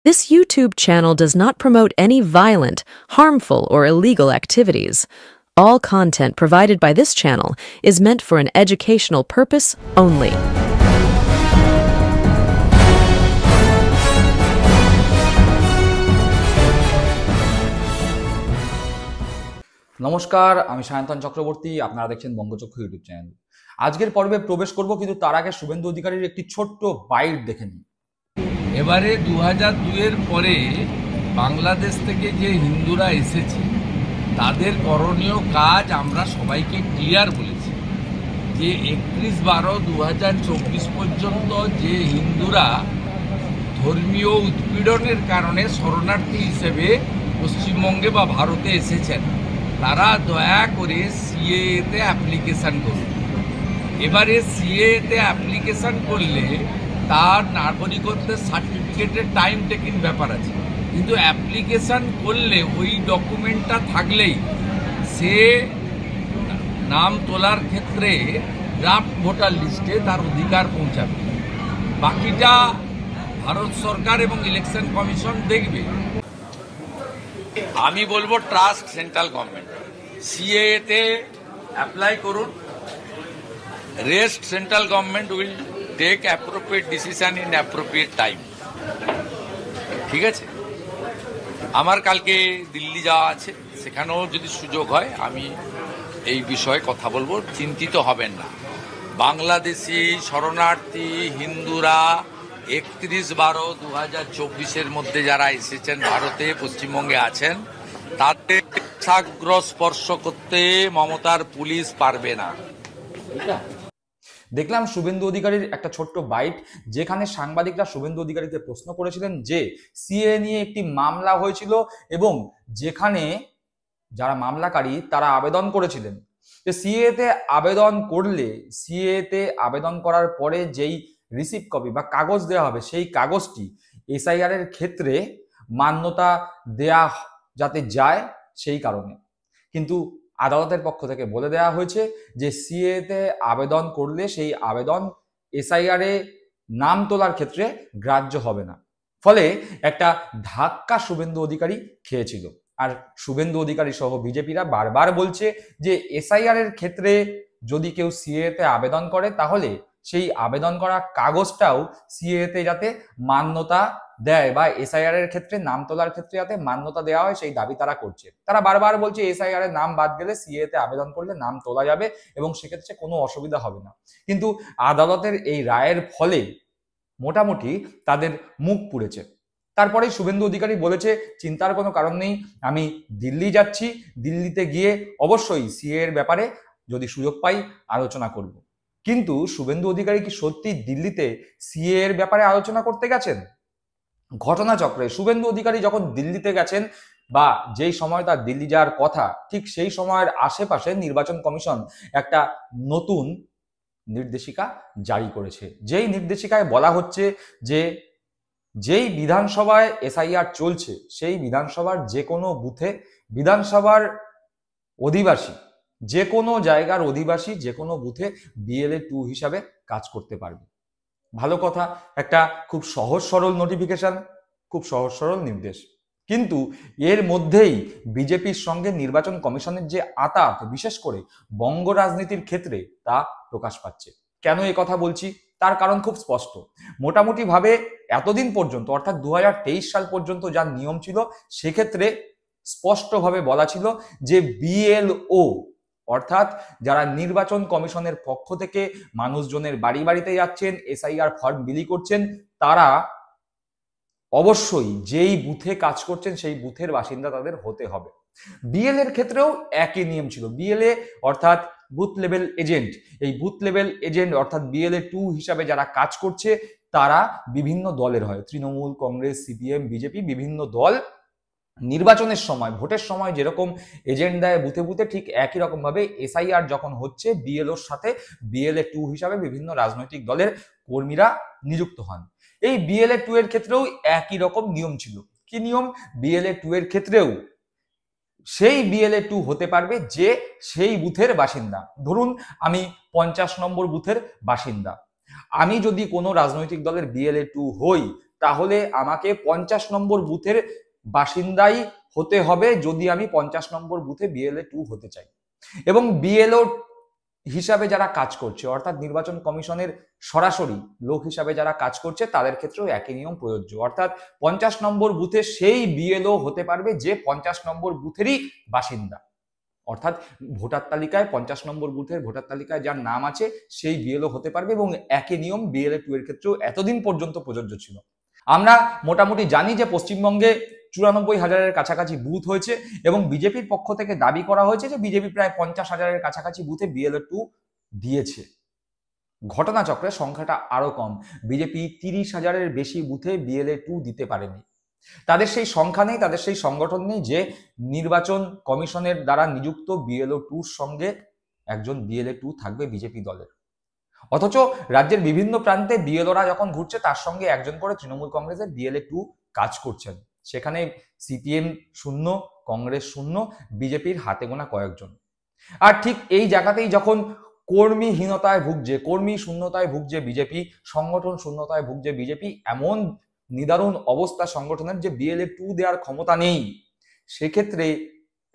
This YouTube channel does not promote any violent, harmful, or illegal activities. All content provided by this channel is meant for an educational purpose only. নমস্কার, আমি সায়ন্তন চক্রবর্তী। আপনারা দেখছেন বঙ্গচক্ষু YouTube channel. আজকের পর্বে প্রবেশ করব, কিন্তু তার আগে শুভেন্দু অধিকারীর একটি ছোট্ট বাইট দেখে নিন। এবারে 2002-এর পরে বাংলাদেশ থেকে যে হিন্দুরা এসেছে তাদের করণীয় কাজ আমরা সবাইকে ক্লিয়ার বলেছি যে 31/12/2024 পর্যন্ত যে হিন্দুরা ধর্মীয় উৎপীড়নের কারণে শরণার্থী হিসেবে পশ্চিমবঙ্গে বা ভারতে এসেছেন তারা দয়া করে সিএএতে অ্যাপ্লিকেশান করুন। এবারে সিএএতে অ্যাপ্লিকেশান করলে তার নাগরিকত্বের সার্টিফিকেটের টাইম টেকিং ব্যাপার আছে, কিন্তু অ্যাপ্লিকেশান করলে ওই ডকুমেন্টটা থাকলেই সে নাম তোলার ক্ষেত্রে ড্রাফট ভোটার লিস্টে তার অধিকার পৌঁছাবে। বাকিটা ভারত সরকার এবং ইলেকশন কমিশন দেখবে। আমি বলবো ট্রাস্ট সেন্ট্রাল গভর্নমেন্ট, সিএএতে অ্যাপ্লাই করুন। Rest central government will take appropriate decision in appropriate time. ঠিক আছে, আমার কালকে দিল্লি যাওয়া আছে, সেখানেও যদি সুযোগ হয় আমি এই বিষয়ে কথা বলবো। চিন্তিত হবেন না, বাংলাদেশি শরণার্থী হিন্দুরা 31/12/2024 মধ্যে যারা এসেছেন ভারতে পশ্চিমবঙ্গে আছেন তাদের সাগ্র স্পর্শ করতে মমতার পুলিশ পারবে না। দেখলাম শুভেন্দু অধিকারীর একটা ছোট্ট বাইট, যেখানে সাংবাদিকরা শুভেন্দু অধিকারীকে প্রশ্ন করেছিলেন যে সিএ নিয়ে একটি মামলা হয়েছিল এবং যেখানে যারা মামলাকারী তারা আবেদন করেছিলেন যে সিএতে আবেদন করলে সিএতে আবেদন করার পরে যেই রিসিপ্ট কপি বা কাগজ দেওয়া হবে সেই কাগজটি এসআইআর এর ক্ষেত্রে মান্যতা দেয়া যাতে যায় সেই কারণে। কিন্তু আদালতের পক্ষ থেকে বলে দেওয়া হয়েছে যে সিএতে আবেদন করলে সেই আবেদন এসআইআর এ নাম তোলার ক্ষেত্রে গ্রাহ্য হবে না। ফলে একটা ধাক্কা শুভেন্দু অধিকারী খেয়েছিল। আর শুভেন্দু অধিকারী সহ বিজেপিরা বারবার বলছে যে এসআইআর এর ক্ষেত্রে যদি কেউ সিএতে আবেদন করে তাহলে সেই আবেদন করা কাগজটাও সিএতে যাতে মান্যতা দেয় বা এসআইআর এর ক্ষেত্রে নাম তোলার ক্ষেত্রে যাতে মান্যতা দেওয়া হয় সেই দাবি তারা করছে। তারা বারবার বলছে এসআইআর এর নাম বাদ গেলে সিএতে আবেদন করলে নাম তোলা যাবে এবং সেক্ষেত্রে কোনো অসুবিধা হবে না। কিন্তু আদালতের এই রায়ের ফলে মোটামুটি তাদের মুখ পুড়েছে। তারপরে শুভেন্দু অধিকারী বলেছে চিন্তার কোনো কারণ নেই, আমি দিল্লি যাচ্ছি, দিল্লিতে গিয়ে অবশ্যই সিএ এর ব্যাপারে যদি সুযোগ পাই আলোচনা করব। কিন্তু শুভেন্দু অধিকারী কি সত্যি দিল্লিতে সিএ এর ব্যাপারে আলোচনা করতে গেছেন? ঘটনাচক্রে শুভেন্দু অধিকারী যখন দিল্লিতে গেছেন বা যেই সময় তার দিল্লি যাওয়ার কথা ঠিক সেই সময়ের আশেপাশে নির্বাচন কমিশন একটা নতুন নির্দেশিকা জারি করেছে। যেই নির্দেশিকায় বলা হচ্ছে যে যেই বিধানসভায় এসআইআর চলছে সেই বিধানসভার যে কোনো বুথে বিধানসভার অধিবাসী যে কোনো জায়গার অধিবাসী যে কোনো বুথে বিএলএ 2 হিসাবে কাজ করতে পারবে। ভালো কথা, একটা খুব সহজ সরল নোটিফিকেশন, খুব সহজ সরল নির্দেশ। কিন্তু এর মধ্যেই বিজেপির সঙ্গে নির্বাচন কমিশনের যে আঁতাত, বিশেষ করে বঙ্গ রাজনীতির ক্ষেত্রে তা প্রকাশ পাচ্ছে। কেন এই কথা বলছি তার কারণ খুব স্পষ্ট। মোটামুটি ভাবে এতদিন পর্যন্ত অর্থাৎ 2023 সাল পর্যন্ত যা নিয়ম ছিল সেক্ষেত্রে স্পষ্টভাবে বলা ছিল যে বিএলও অর্থাৎ যারা নির্বাচন কমিশনের পক্ষ থেকে মানুষজনের বাড়ি বাড়িতে যাচ্ছেন এসআইআর ফর্ম বিলি করছেন তারা অবশ্যই যেই বুথে কাজ করছেন সেই বুথের বাসিন্দা তাদের হতে হবে। বিএল এর ক্ষেত্রেও একই নিয়ম ছিল। বিএলএ অর্থাৎ বুথ লেভেল এজেন্ট, এই বুথ লেভেল এজেন্ট অর্থাৎ বিএলএ 2 হিসাবে যারা কাজ করছে তারা বিভিন্ন দলের হয়, তৃণমূল, কংগ্রেস, সিপিএম, বিজেপি, বিভিন্ন দল নির্বাচনের সময় ভোটের সময় যেরকম এজেন্ট দেয় বুথে বুথে ঠিক একই রকম ভাবে এসআইআর যখন হচ্ছে বিএলওর সাথে বিএলএ 2 হিসাবে বিভিন্ন রাজনৈতিক দলের কর্মীরা নিযুক্ত হন। এই বিএলএ 2 এর ক্ষেত্রেও একই রকম নিয়ম ছিল। কি নিয়ম? বিএলএ 2 এর ক্ষেত্রেও সেই বিএলএ 2 হতে পারবে যে সেই বুথের বাসিন্দা। ধরুন আমি 50 নম্বর বুথের বাসিন্দা, আমি যদি কোনো রাজনৈতিক দলের বিএলএ 2 হই তাহলে আমাকে 50 নম্বর বুথের বাসিন্দাই হতে হবে যদি আমি 50 নম্বর বুথে BLA 2 হতে চাই। এবং BLO হিসাবে যারা কাজ করছে, অর্থাৎ নির্বাচন কমিশনের সরাসরি লোক হিসাবে যারা কাজ করছে, তাদের ক্ষেত্রেও একই নিয়ম প্রযোজ্য। অর্থাৎ 50 নম্বর বুথে সেই BLO হতে পারবে যে 50 নম্বর বুথেরই বাসিন্দা। অর্থাৎ ভোটার তালিকায় 50 নম্বর বুথের ভোটার তালিকায় যার নাম আছে সেই BLO হতে পারবে, এবং একই নিয়ম BLA 2 এর ক্ষেত্রেও এতদিন পর্যন্ত প্রযোজ্য ছিল। আমরা মোটামুটি জানি যে পশ্চিমবঙ্গে 94,000-এর কাছাকাছি বুথ হয়েছে, এবং বিজেপির পক্ষ থেকে দাবি করা হয়েছে যে বিজেপি প্রায় 50,000-এর কাছাকাছি বুথে BLA 2 দিয়েছে। ঘটনাচক্রের সংখ্যাটা আরো কম। বিজেপি 30,000-এর বেশি বুথে BLA 2 দিতে পারেনি। তাদের সেই সংখ্যা নেই, তাদের সেই সংগঠন নেই যে নির্বাচন কমিশনের দ্বারা নিযুক্ত BLO 2-র সঙ্গে একজন BLA 2 থাকবে বিজেপি দলের। অথচ রাজ্যের বিভিন্ন প্রান্তে BLOরা যখন ঘুরছে, তার সঙ্গে একজন করে তৃণমূল কংগ্রেসের BLA 2 কাজ করছেন। সেখানে CPM শূন্য, কংগ্রেস শূন্য, বিজেপির হাতে গোনা কয়েকজন। আর ঠিক এই জায়গাতেই যখন কর্মীহীনতায় ভুগছে, কর্মী শূন্যতায় ভুগছে বিজেপি, সংগঠন শূন্যতায় ভুগছে বিজেপি, এমন নিদারুণ অবস্থা সংগঠনের যে BLA 2 দেওয়ার ক্ষমতা নেই, সেক্ষেত্রে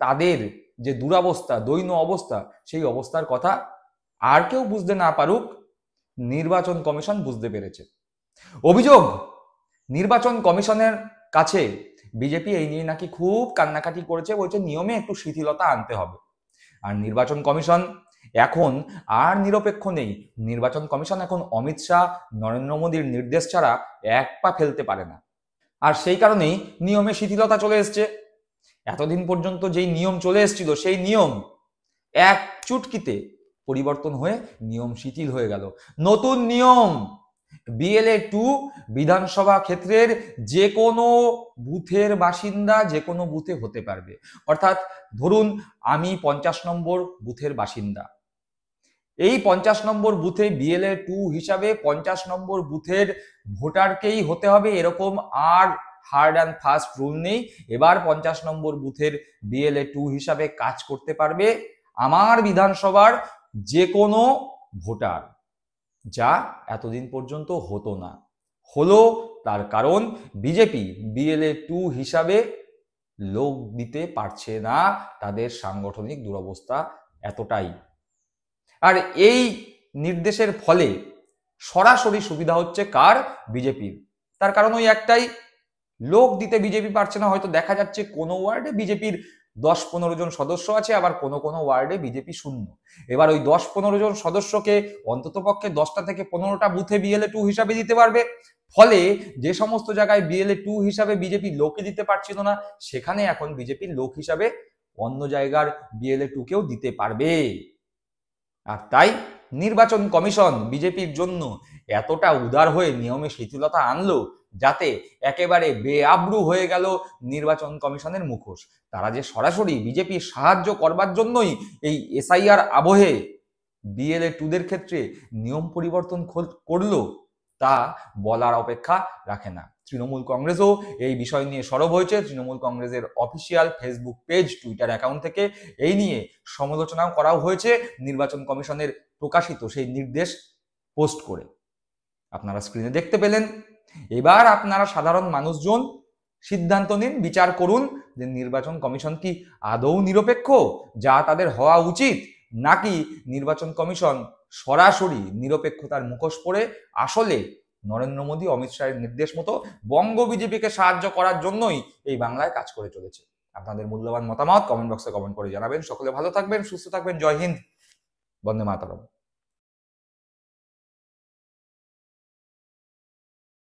তাদের যে দুরবস্থা, দৈন্য অবস্থা, সেই অবস্থার কথা আর কেউ বুঝতে না পারুক, নির্বাচন কমিশন বুঝতে পেরেছে। অভিযোগ, নির্বাচন কমিশনের কাছে বিজেপি এই নিয়ে নাকি খুব কান্নাকাটি করেছে, বলছে নিয়মে একটু শিথিলতা আনতে হবে। আর নির্বাচন কমিশন এখন আর নিরপেক্ষ নেই। নির্বাচন কমিশন এখন অমিত শাহ, নরেন্দ্র মোদীর নির্দেশ ছাড়া এক পা ফেলতে পারে না। আর সেই কারণেই নিয়মে শিথিলতা চলে এসছে। এতদিন পর্যন্ত যেই নিয়ম চলে এসেছিল, সেই নিয়ম এক চুটকিতে পরিবর্তন হয়ে নিয়ম শিথিল হয়ে গেল। নতুন নিয়ম, BLA 2 বিধানসভা ক্ষেত্রের যে কোনো বুথের বাসিন্দা যে কোনো বুথে হতে পারবে। অর্থাৎ ধরুন আমি 50 নম্বর বুথের বাসিন্দা, এই 50 নম্বর বুথে BLA 2 হিসাবে 50 নম্বর বুথের ভোটারকেই হতে হবে, এরকম আর হার্ড অ্যান্ড ফাস্ট রুল নেই। এবার 50 নম্বর বুথের BLA 2 হিসাবে কাজ করতে পারবে আমার বিধানসভার যে কোনো ভোটার, যা এতদিন পর্যন্ত হতো না। হলো তার কারণ বিজেপি BLA 2 হিসাবে লোক দিতে পারছে না, তাদের সাংগঠনিক দুরবস্থা এতটাই। আর এই নির্দেশের ফলে সরাসরি সুবিধা হচ্ছে কার? বিজেপির। তার কারণ ওই একটাই, লোক দিতে বিজেপি পারছে না। হয়তো দেখা যাচ্ছে কোনো ওয়ার্ডে বিজেপির 10-15 জন সদস্য আছে, আবার কোনো কোনো ওয়ার্ডে বিজেপি শূন্য। এবার ওই 10-15 জন সদস্যকে অন্তত পক্ষে 10টা থেকে 15টা বুথে BLA 2 হিসাবে দিতে পারবে। ফলে যে সমস্ত জায়গায় BLA 2 হিসাবে বিজেপি লোকে দিতে পারছিল না, সেখানে এখন বিজেপির লোক হিসাবে অন্য জায়গার BLA 2 কেও দিতে পারবে। আর তাই নির্বাচন কমিশন বিজেপির জন্য এতটা উদার হয়ে নিয়মে শিথিলতা আনলো, যাতে একেবারে বেআব্রু হয়ে গেল নির্বাচন কমিশনের মুখোশ। তারা যে সরাসরি বিজেপির সাহায্য করবার জন্যই এই SIR আবহে BLA 2 ক্ষেত্রে নিয়ম পরিবর্তন করলো, তা বলার অপেক্ষা রাখে না। তৃণমূল কংগ্রেসও এই বিষয় নিয়ে সরব হয়েছে। তৃণমূল কংগ্রেসের official Facebook page, Twitter account থেকে এই নিয়ে সমালোচনাও করাও হয়েছে নির্বাচন কমিশনের প্রকাশিত সেই নির্দেশ পোস্ট করে। আপনারা স্ক্রিনে দেখতে পেলেন। এবার আপনারা সাধারণ মানুষজন সিদ্ধান্ত নিন, বিচার করুন যে নির্বাচন কমিশন কি আদৌ নিরপেক্ষ, যা তাদের হওয়া উচিত, নাকি নির্বাচন কমিশন সরাসরি নিরপেক্ষতার মুখোশ পরে আসলে নরেন্দ্র মোদী, অমিত শাহের নির্দেশ মতো বঙ্গ বিজেপিকে সাহায্য করার জন্যই এই বাংলায় কাজ করে চলেছে। আপনাদের মূল্যবান মতামত কমেন্ট বক্সে কমেন্ট করে জানাবেন। সকলে ভালো থাকবেন, সুস্থ থাকবেন। জয় হিন্দ, বন্দে মাতরম।